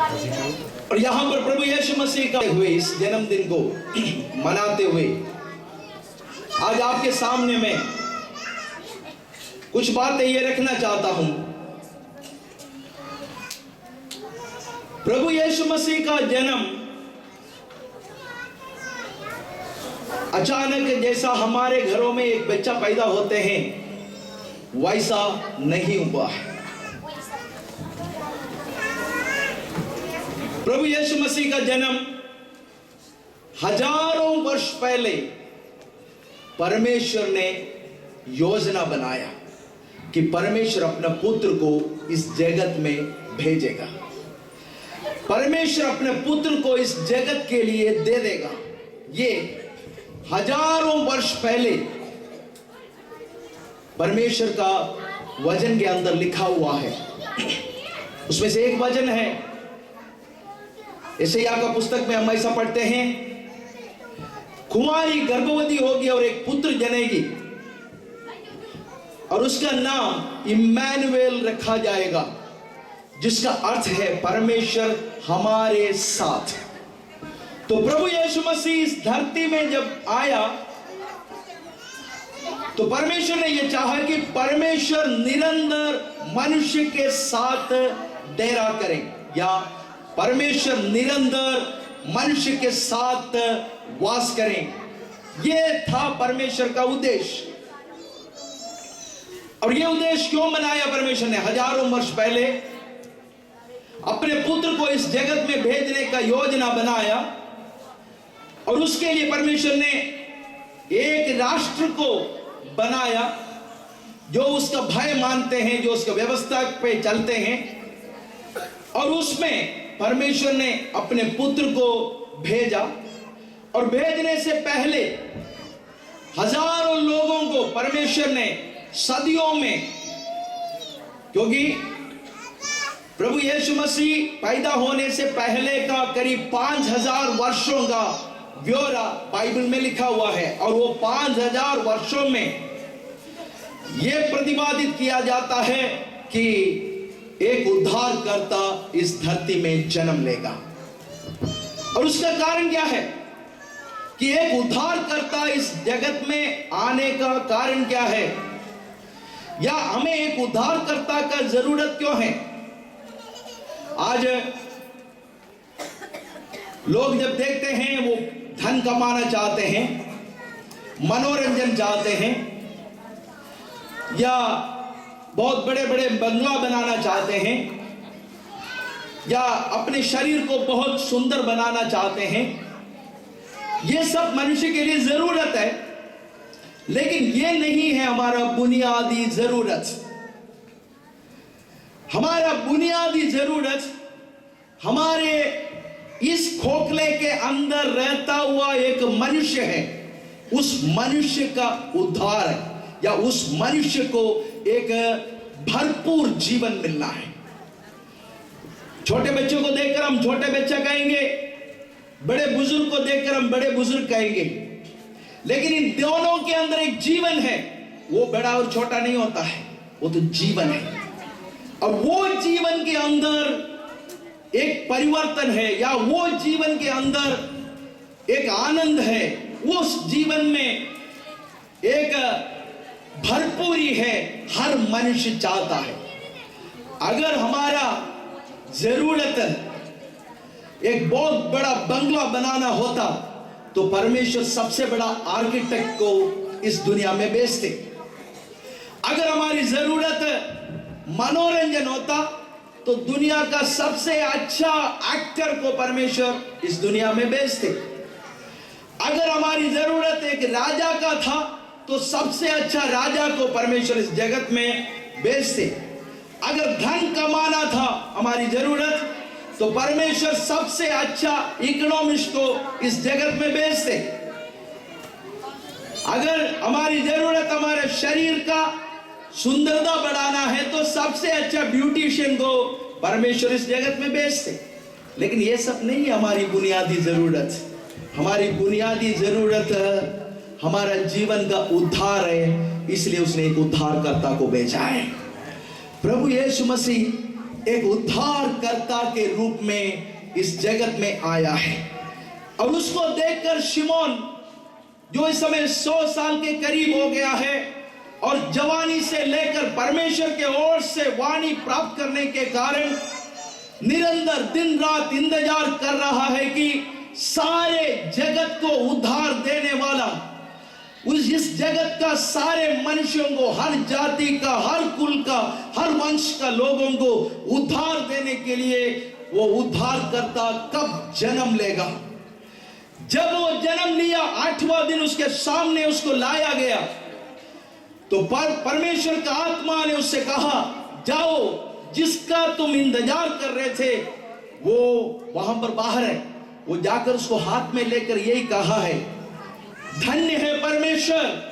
और यहाँ पर प्रभु यीशु मसीह का हुए इस जन्मदिन को मनाते हुए आज आपके सामने मैं कुछ बातें ये रखना चाहता हूं। प्रभु यीशु मसीह का जन्म अचानक जैसा हमारे घरों में एक बच्चा पैदा होते हैं वैसा नहीं हुआ है। प्रभु यीशु मसीह का जन्म हजारों वर्ष पहले परमेश्वर ने योजना बनाया कि परमेश्वर अपने पुत्र को इस जगत में भेजेगा, परमेश्वर अपने पुत्र को इस जगत के लिए दे देगा। ये हजारों वर्ष पहले परमेश्वर का वचन के अंदर लिखा हुआ है। उसमें से एक वचन है, यशायाह का पुस्तक में हम ऐसा पढ़ते हैं, कुंवारी गर्भवती होगी और एक पुत्र जनेगी और उसका नाम इम्मानुएल रखा जाएगा, जिसका अर्थ है परमेश्वर हमारे साथ। तो प्रभु यीशु मसीह इस धरती में जब आया तो परमेश्वर ने यह चाहा कि परमेश्वर निरंतर मनुष्य के साथ डेरा करें, या परमेश्वर निरंतर मनुष्य के साथ वास करें। यह था परमेश्वर का उद्देश्य। और यह उद्देश्य क्यों बनाया परमेश्वर ने? हजारों वर्ष पहले अपने पुत्र को इस जगत में भेजने का योजना बनाया और उसके लिए परमेश्वर ने एक राष्ट्र को बनाया जो उसका भय मानते हैं, जो उसका व्यवस्था पे चलते हैं, और उसमें परमेश्वर ने अपने पुत्र को भेजा। और भेजने से पहले हजारों लोगों को परमेश्वर ने सदियों में, क्योंकि प्रभु यीशु मसीह पैदा होने से पहले का करीब 5000 वर्षों का ब्यौरा बाइबल में लिखा हुआ है, और वो 5000 वर्षों में यह प्रतिपादित किया जाता है कि एक उद्धारकर्ता इस धरती में जन्म लेगा। और उसका कारण क्या है कि एक उद्धारकर्ता इस जगत में आने का कारण क्या है, या हमें एक उद्धारकर्ता का जरूरत क्यों है? आज लोग जब देखते हैं वो धन कमाना चाहते हैं, मनोरंजन चाहते हैं, या बहुत बड़े बड़े बंगला बनाना चाहते हैं, या अपने शरीर को बहुत सुंदर बनाना चाहते हैं। ये सब मनुष्य के लिए जरूरत है, लेकिन ये नहीं है हमारा बुनियादी जरूरत। हमारा बुनियादी जरूरत हमारे इस खोखले के अंदर रहता हुआ एक मनुष्य है, उस मनुष्य का उद्धार है, या उस मनुष्य को एक भरपूर जीवन मिलना है। छोटे बच्चों को देखकर हम छोटे बच्चा कहेंगे, बड़े बुजुर्ग को देखकर हम बड़े बुजुर्ग कहेंगे, लेकिन इन दोनों के अंदर एक जीवन है। वो बड़ा और छोटा नहीं होता है, वो तो जीवन है। और वो जीवन के अंदर एक परिवर्तन है, या वो जीवन के अंदर एक आनंद है, उस जीवन में एक भरपूरी है, हर मनुष्य चाहता है। अगर हमारा जरूरत एक बहुत बड़ा बंगला बनाना होता तो परमेश्वर सबसे बड़ा आर्किटेक्ट को इस दुनिया में भेजते। अगर हमारी जरूरत मनोरंजन होता तो दुनिया का सबसे अच्छा एक्टर को परमेश्वर इस दुनिया में भेजते। अगर हमारी जरूरत एक राजा का था तो सबसे अच्छा राजा को परमेश्वर इस जगत में भेजते। अगर धन कमाना था हमारी जरूरत तो परमेश्वर सबसे अच्छा इकोनॉमिस्ट को इस जगत में भेजते। अगर हमारी जरूरत हमारे शरीर का सुंदरता बढ़ाना है तो सबसे अच्छा ब्यूटिशियन को परमेश्वर इस जगत में भेजते। लेकिन ये सब नहीं है हमारी बुनियादी जरूरत। हमारी बुनियादी जरूरत हमारा जीवन का उद्धार है, इसलिए उसने एक उद्धारकर्ता को भेजा है। प्रभु यीशु मसीह एक उद्धारकर्ता के रूप में इस जगत में आया है। और उसको देखकर शिमोन, जो इस समय 100 साल के करीब हो गया है और जवानी से लेकर परमेश्वर के ओर से वाणी प्राप्त करने के कारण निरंतर दिन रात इंतजार कर रहा है कि सारे जगत को उद्धार देने वाला, इस जगत का सारे मनुष्यों को, हर जाति का, हर कुल का, हर वंश का लोगों को उद्धार देने के लिए वो उद्धारकर्ता कब जन्म लेगा। जब वो जन्म लिया, 8वां दिन उसके सामने उसको लाया गया, तो परमेश्वर का आत्मा ने उससे कहा, जाओ, जिसका तुम इंतजार कर रहे थे वो वहां पर बाहर है। वो जाकर उसको हाथ में लेकर यही कहा है, धन्य है परमेश्वर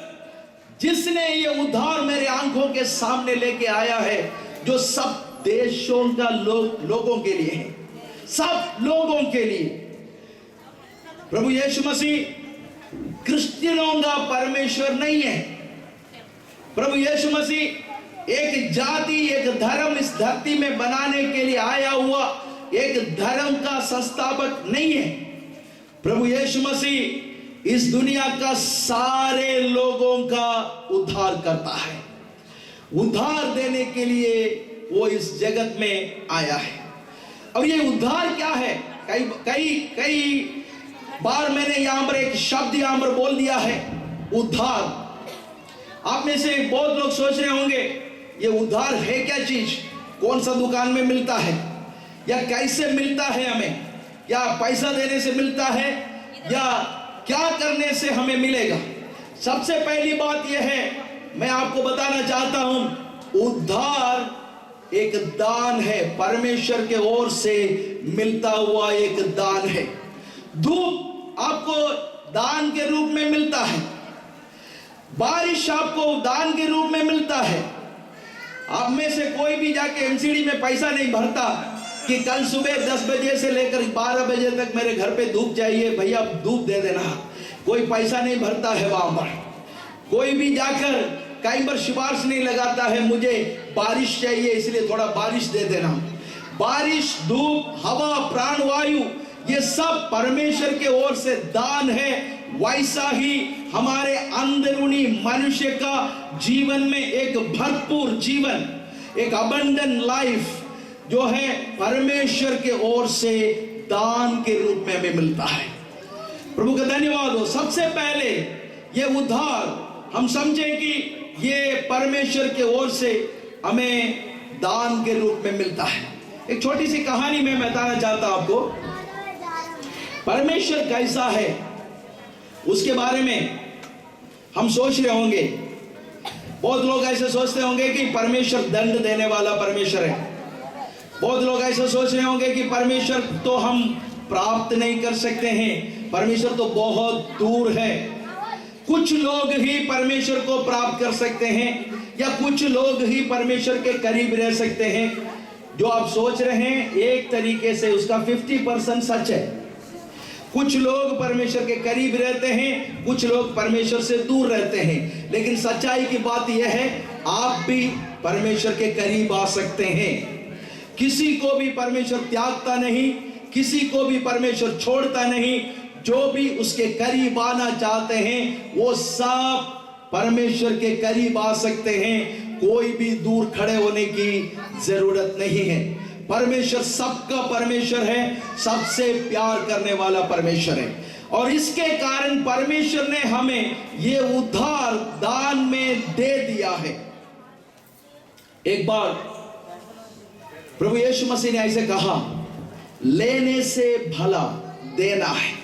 जिसने ये उद्धार मेरे आंखों के सामने लेके आया है, जो सब देशों का लोगों के लिए है, सब लोगों के लिए। प्रभु यीशु मसीह क्रिश्चियनों का परमेश्वर नहीं है। प्रभु यीशु मसीह एक जाति, एक धर्म इस धरती में बनाने के लिए आया हुआ एक धर्म का संस्थापक नहीं है। प्रभु यीशु मसीह इस दुनिया का सारे लोगों का उद्धार करता है। उद्धार देने के लिए वो इस जगत में आया है। और ये उद्धार क्या है? कई बार मैंने यहां पर एक शब्द यहां पर बोल दिया है, उद्धार। आप में से बहुत लोग सोच रहे होंगे ये उद्धार है क्या चीज, कौन सा दुकान में मिलता है, या कैसे मिलता है हमें, या पैसा देने से मिलता है, या क्या करने से हमें मिलेगा। सबसे पहली बात यह है, मैं आपको बताना चाहता हूं, उद्धार एक दान है, परमेश्वर के ओर से मिलता हुआ एक दान है। धूप आपको दान के रूप में मिलता है, बारिश आपको दान के रूप में मिलता है। आप में से कोई भी जाके एमसीडी में पैसा नहीं भरता कि कल सुबह 10 बजे से लेकर 12 बजे तक मेरे घर पे धूप चाहिए, भैया धूप दे देना। कोई पैसा नहीं भरता है वहां पर। कोई भी जाकर कई बार सिफारिश नहीं लगाता है, मुझे बारिश चाहिए इसलिए थोड़ा बारिश दे देना। बारिश, धूप, हवा, प्राणवायु, ये सब परमेश्वर के ओर से दान है। वैसा ही हमारे अंदरूनी मनुष्य का जीवन में एक भरपूर जीवन, एक अबंडेंट लाइफ जो है परमेश्वर के ओर से दान के रूप में हमें मिलता है। प्रभु का धन्यवाद हो। सबसे पहले ये उद्धार हम समझें कि ये परमेश्वर के ओर से हमें दान के रूप में मिलता है। एक छोटी सी कहानी में मैं बताना चाहता हूं आपको। परमेश्वर कैसा है उसके बारे में हम सोच रहे होंगे। बहुत लोग ऐसे सोचते होंगे कि परमेश्वर दंड देने वाला परमेश्वर है। बहुत लोग ऐसे सोच रहे होंगे कि परमेश्वर तो हम प्राप्त नहीं कर सकते हैं, परमेश्वर तो बहुत दूर है। कुछ लोग ही परमेश्वर को प्राप्त कर सकते हैं, या कुछ लोग ही परमेश्वर के करीब रह सकते हैं। जो आप सोच रहे हैं एक तरीके से उसका 50% सच है। कुछ लोग परमेश्वर के करीब रहते हैं, कुछ लोग परमेश्वर से दूर रहते हैं। लेकिन सच्चाई की बात यह है, आप भी परमेश्वर के करीब आ सकते हैं। किसी को भी परमेश्वर त्यागता नहीं, किसी को भी परमेश्वर छोड़ता नहीं। जो भी उसके करीब आना चाहते हैं वो सब परमेश्वर के करीब आ सकते हैं। कोई भी दूर खड़े होने की जरूरत नहीं है। परमेश्वर सबका परमेश्वर है, सबसे प्यार करने वाला परमेश्वर है। और इसके कारण परमेश्वर ने हमें ये उद्धार दान में दे दिया है। एक बार प्रभु यीशु मसीह ने ऐसे कहा, लेने से भला देना है।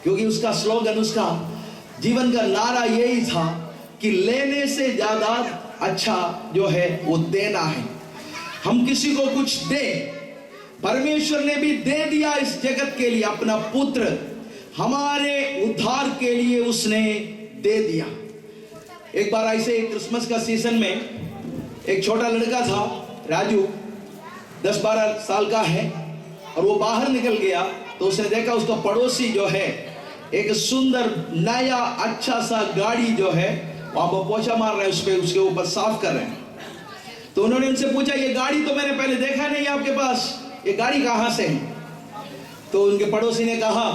क्योंकि उसका स्लोगन, उसका जीवन का नारा यही था कि लेने से ज्यादा अच्छा जो है वो देना है। हम किसी को कुछ दे, परमेश्वर ने भी दे दिया इस जगत के लिए अपना पुत्र, हमारे उद्धार के लिए उसने दे दिया। एक बार ऐसे क्रिसमस का सीजन में एक छोटा लड़का था, राजू, 10-12 साल का है, और वो बाहर निकल गया तो उसने देखा उसका पड़ोसी जो है एक सुंदर नया अच्छा सा गाड़ी जो है वहां पर पोछा मार रहे हैं, उसके ऊपर साफ कर रहे हैं। तो उन्होंने उनसे पूछा, ये गाड़ी तो मैंने पहले देखा नहीं आपके पास, ये गाड़ी कहां से है? तो उनके पड़ोसी ने कहा,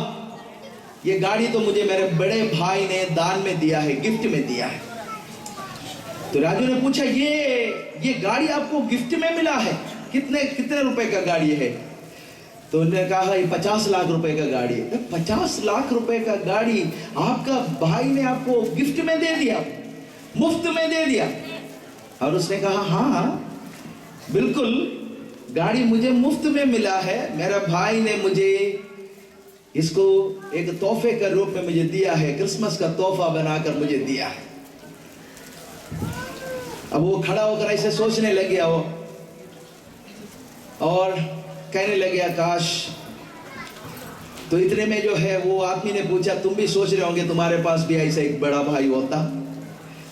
ये गाड़ी तो मुझे मेरे बड़े भाई ने दान में दिया है, गिफ्ट में दिया है। तो राजू ने पूछा, ये गाड़ी आपको गिफ्ट में मिला है? कितने रुपए का गाड़ी है? तो उन्होंने कहा, ये 50 लाख रुपए का गाड़ी है। 50 लाख रुपए का गाड़ी आपका भाई ने आपको गिफ्ट में दे दिया, मुफ्त में दे दिया? और उसने कहा, हाँ बिल्कुल, गाड़ी मुझे मुफ्त में मिला है, मेरा भाई ने मुझे इसको एक तोहफे के रूप में मुझे दिया है, क्रिसमस का तोहफा बनाकर मुझे दिया है। अब वो खड़ा होकर ऐसे सोचने लग गया वो, और कहने लग गया, काश। तो इतने में जो है वो आदमी ने पूछा, तुम भी सोच रहे होंगे तुम्हारे पास भी ऐसा एक बड़ा भाई होता,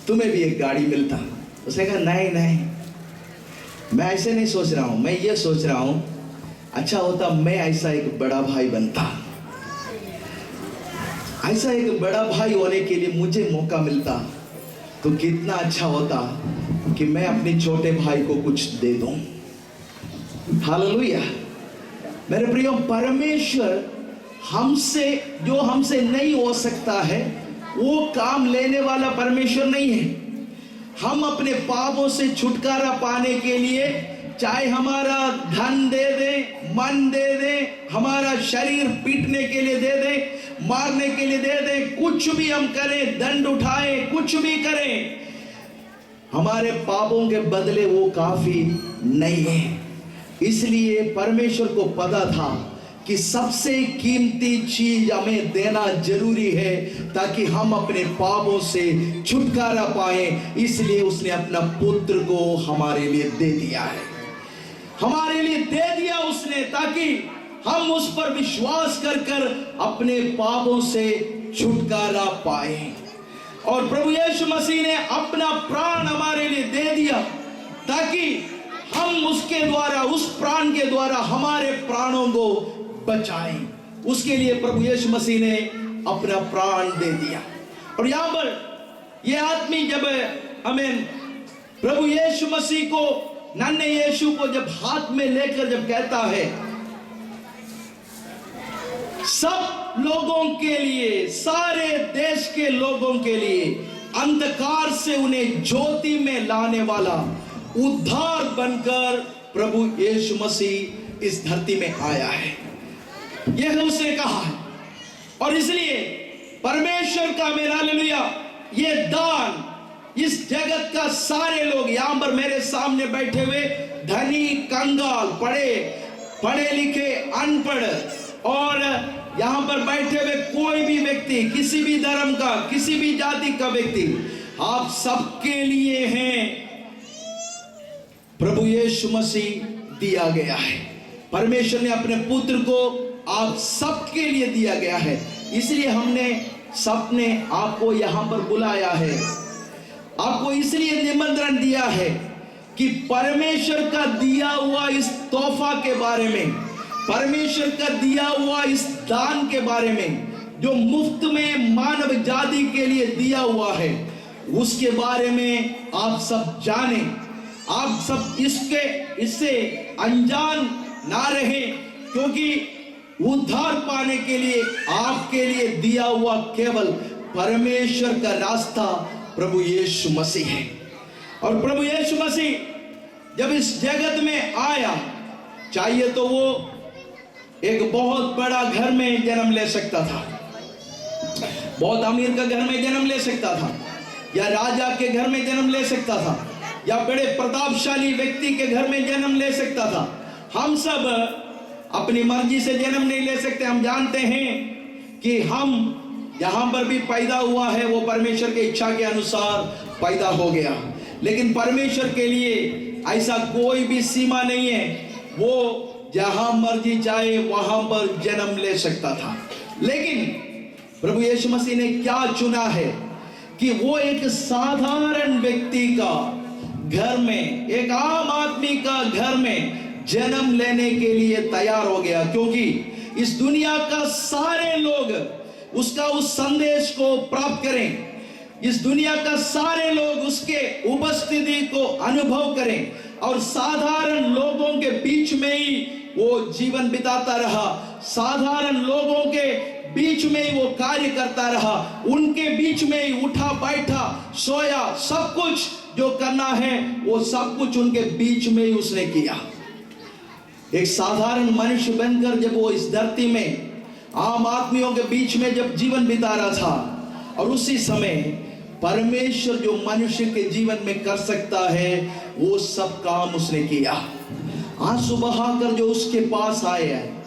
तुम्हें भी एक गाड़ी मिलता? उसने कहा, नहीं, मैं ऐसे नहीं सोच रहा हूं, मैं ये सोच रहा हूं, अच्छा होता मैं ऐसा एक बड़ा भाई बनता, ऐसा एक बड़ा भाई होने के लिए मुझे मौका मिलता तो कितना अच्छा होता कि मैं अपने छोटे भाई को कुछ दे दूं। हालेलुया। मेरे प्रियो, परमेश्वर जो हमसे नहीं हो सकता है, वो काम लेने वाला परमेश्वर नहीं है। हम अपने पापों से छुटकारा पाने के लिए चाहे हमारा धन दे दे, मन दे दे, हमारा शरीर पीटने के लिए दे दे, मारने के लिए दे दे, कुछ भी हम करें, दंड उठाए, कुछ भी करें, हमारे पापों के बदले वो काफी नहीं है। इसलिए परमेश्वर को पता था कि सबसे कीमती चीज हमें देना जरूरी है ताकि हम अपने पापों से छुटकारा पाएं। इसलिए उसने अपना पुत्र को हमारे लिए दे दिया है, हमारे लिए दे दिया उसने, ताकि हम उस पर विश्वास कर अपने पापों से छुटकारा पाएं। और प्रभु यीशु मसीह ने अपना प्राण हमारे लिए दे दिया ताकि हम उसके द्वारा, उस प्राण के द्वारा हमारे प्राणों को बचाएं। उसके लिए प्रभु यीशु मसीह ने अपना प्राण दे दिया। और यहां पर यह आदमी जब हमें प्रभु यीशु मसीह को, नन्हे यीशु को जब हाथ में लेकर जब कहता है, सब लोगों के लिए, सारे देश के लोगों के लिए अंधकार से उन्हें ज्योति में लाने वाला उद्धार बनकर प्रभु यीशु मसीह इस धरती में आया है, यह उसने कहा है। और इसलिए परमेश्वर का, मेरा हालेलुया, ये दान इस जगत का सारे लोग, यहां पर मेरे सामने बैठे हुए धनी, कंगाल, पढ़े लिखे, अनपढ़, और यहां पर बैठे हुए कोई भी व्यक्ति, किसी भी धर्म का, किसी भी जाति का व्यक्ति, आप सबके लिए हैं प्रभु यीशु मसीह दिया गया है। परमेश्वर ने अपने पुत्र को आप सबके लिए दिया गया है। इसलिए हमने सबने आपको यहां पर बुलाया है, आपको इसलिए निमंत्रण दिया है कि परमेश्वर का दिया हुआ इस तोहफा के बारे में, परमेश्वर का दिया हुआ इस दान के बारे में, जो मुफ्त में मानव जाति के लिए दिया हुआ है, उसके बारे में आप सब जानें, आप सब इससे अनजान ना रहे, क्योंकि उद्धार पाने के लिए आपके लिए दिया हुआ केवल परमेश्वर का रास्ता प्रभु यीशु मसीह है। और प्रभु यीशु मसीह जब इस जगत में आया, चाहिए तो वो एक बहुत बड़ा घर में जन्म ले सकता था, बहुत अमीर का घर में जन्म ले सकता था, या राजा के घर में जन्म ले सकता था, या बड़े प्रतापशाली व्यक्ति के घर में जन्म ले सकता था। हम सब अपनी मर्जी से जन्म नहीं ले सकते। हम जानते हैं कि हम जहां पर भी पैदा हुआ है वो परमेश्वर की इच्छा के अनुसार पैदा हो गया, लेकिन परमेश्वर के लिए ऐसा कोई भी सीमा नहीं है, वो जहां मर्जी चाहे वहां पर जन्म ले सकता था। लेकिन प्रभु यीशु मसीह ने क्या चुना है कि वो एक साधारण व्यक्ति का घर में, एक आम आदमी का घर में जन्म लेने के लिए तैयार हो गया, क्योंकि इस दुनिया का सारे लोग उसका उस संदेश को प्राप्त करें, इस दुनिया का सारे लोग उसके उपस्थिति को अनुभव करें, और साधारण लोगों के बीच में ही वो जीवन बिताता रहा, साधारण लोगों के बीच में ही वो कार्य करता रहा, उनके बीच में ही उठा बैठा सोया, सब कुछ जो करना है वो सब कुछ उनके बीच में ही उसने किया। एक साधारण मनुष्य बनकर जब वो इस धरती में आम आदमियों के बीच में जब जीवन बिता रहा था, और उसी समय परमेश्वर जो मनुष्य के जीवन में कर सकता है वो सब काम उसने किया। आंसू बहाकर जो उसके पास आए हैं,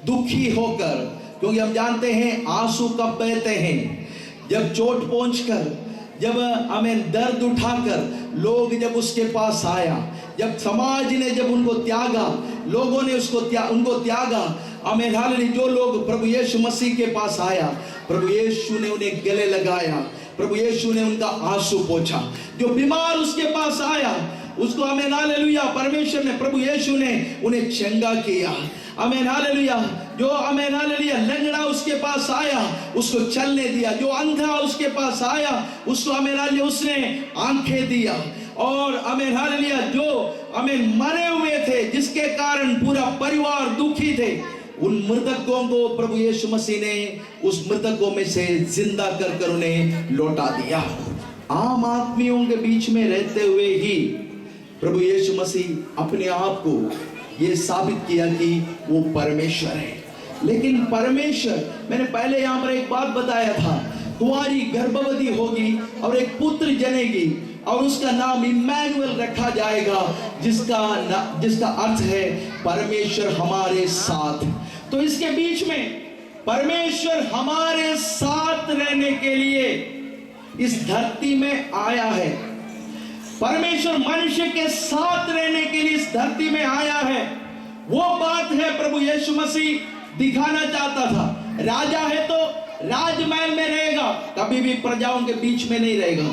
दुखी होकर, क्योंकि हम जानते हैं आंसू कब बहते हैं, जब चोट पहुंचकर, जब हमें दर्द उठाकर लोग जब उसके पास आया, जब समाज ने जब उनको त्यागा, लोगों ने उनको त्यागा, आमीन हालेलुया। जो लोग प्रभु यीशु मसीह के पास आया, प्रभु यीशु ने उन्हें गले लगाया, प्रभु यीशु ने उनका आंसू पोंछा। जो बीमार उसके पास आया उसको आमीन हालेलुया परमेश्वर ने, प्रभु यीशु ने उन्हें चंगा किया। आमीन हालेलुया। जो आमीन हालेलुया लंगड़ा उसके पास आया उसको चलने दिया, जो अंधा उसके पास आया उसको आमीन हालेलुया उसने आंखें दिया। और आमीन हालेलुया जो आमीन मरे हुए थे, जिसके कारण पूरा परिवार दुखी थे, उन मृतकों को प्रभु यीशु मसीह ने उस मृतकों में से जिंदा कर कर उन्हें लौटा दिया। आम आदमियों के बीच में रहते हुए ही प्रभु यीशु मसीह अपने आप को ये साबित किया कि वो परमेश्वर है। लेकिन परमेश्वर, मैंने पहले यहाँ पर एक बात बताया था, कुंवारी गर्भवती होगी और एक पुत्र जनेगी और उसका नाम इम्मानुएल रखा जाएगा, जिसका अर्थ है परमेश्वर हमारे साथ। तो इसके बीच में परमेश्वर हमारे साथ रहने के लिए इस धरती में आया है। परमेश्वर मनुष्य के साथ रहने के लिए इस धरती में आया है। वो बात है प्रभु यीशु मसीह दिखाना चाहता था। राजा है तो राजमहल में रहेगा, कभी भी प्रजाओं के बीच में नहीं रहेगा।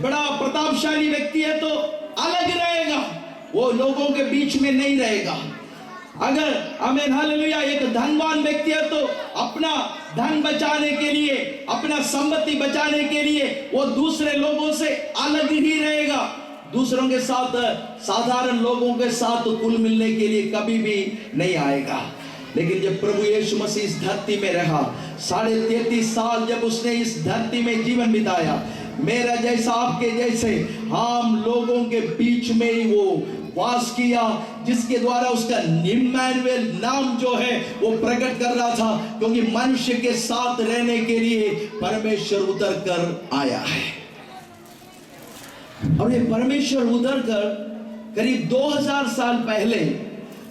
बड़ा प्रतापशाली व्यक्ति है तो अलग रहेगा, वो लोगों के बीच में नहीं रहेगा। अगर आमीन हालेलुया एक धनवान व्यक्ति है तो अपना धन बचाने के लिए, अपना संपत्ति बचाने के लिए वो दूसरे लोगों से अलग ही रहेगा, दूसरों के साथ, साधारण लोगों के साथ कुल मिलने के लिए कभी भी नहीं आएगा। लेकिन जब प्रभु यीशु मसीह इस धरती में रहा, 33.5 साल जब उसने इस धरती में जीवन बिताया, मेरा जैसा आपके जैसे आम लोगों के बीच में ही वो वास किया, जिसके द्वारा उसका इम्मानुएल नाम जो है वो प्रकट कर रहा था, क्योंकि मनुष्य के साथ रहने के लिए परमेश्वर उतर कर आया है। और ये परमेश्वर उतर कर करीब 2000 साल पहले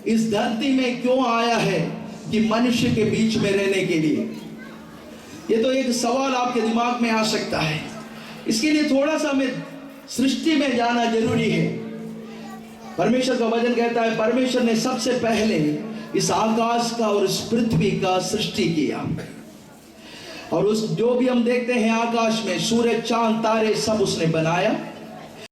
इस धरती में क्यों आया है? कि मनुष्य के बीच में रहने के लिए। ये तो एक सवाल आपके दिमाग में आ सकता है। इसके लिए थोड़ा सा हमें सृष्टि में जाना जरूरी है। परमेश्वर का वचन कहता है परमेश्वर ने सबसे पहले इस आकाश का और इस पृथ्वी का सृष्टि किया, और उस जो भी हम देखते हैं आकाश में सूरज चांद तारे सब उसने बनाया।